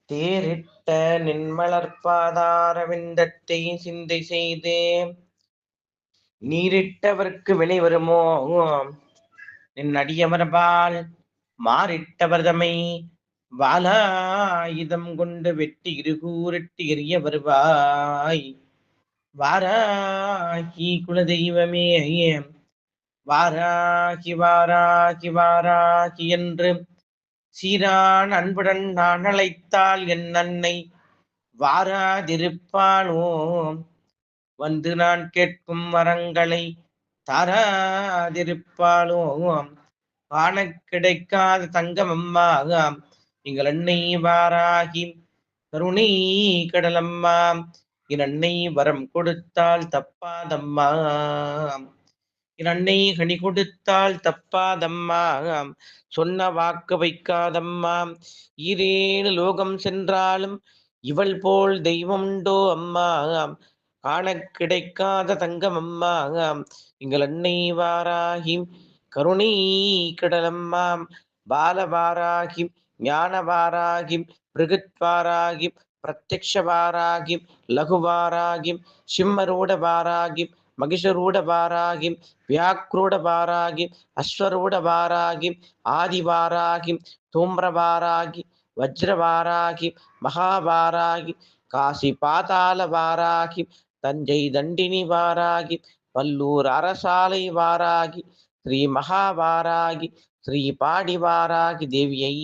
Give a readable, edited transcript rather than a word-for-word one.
தேரிட்ட நின்மலர்பாதாரவிந்தத்தை சிந்தை செய்து நீரிட்டவர்க்கு வினை வருமோ? நின் அடியமர்பால் மாறிட்டவர்தமை வாலாயுதம் கொண்டு வெட்டி இருகூரிட்டு எரிய வருவாய். வாராகி குலதெய்வமே, வாராகி வாராகி வாராகி என்று சீரான் அன்புடன் நான் அழைத்தால் என் அன்னை வாராதிருப்பாளோ? வந்து நான் கேட்கும் வரங்களை தாராதிருப்பாளோ? காணக் கிடைக்காத தங்கம் அம்மா எங்கள் அன்னை வாராகி கருணை கடலம்மா. என் அன்னை வரம் கொடுத்தால் தப்பாதம்மா, என் அன்னை கனி கொடுத்தால் தப்பாதம்மா, சொன்ன வாக்கு வைக்காதம்மா. ஈரேழு லோகம் சென்றாலும் இவள் போல் தெய்வம் உண்டோ அம்மா? காணக் கிடைக்காத தங்கம் அம்மா எங்கள் அன்னை வாராகி கருணை கடலம்மா. பாலவாராகி ஞானவாராகி பிருகத்வாராகி பிரத்யக்ஷவாராகி லகுவாராகி சிம்மரூடவாராகி மகிஷரூடவாராகி வியாக்ரூடவாராகி அஸ்வரூடவாராகி ஆதிவாராகி தூம்ரவாராகி வஜ்ரவாராகி மகாவாராகி காசி பாதாள வாராகி தஞ்சை தண்டினி வாராகி வல்லூர் அரசாலை வாராகி ஸ்ரீ மகாவாராகி ஸ்ரீ பாடி வாராகி தேவியை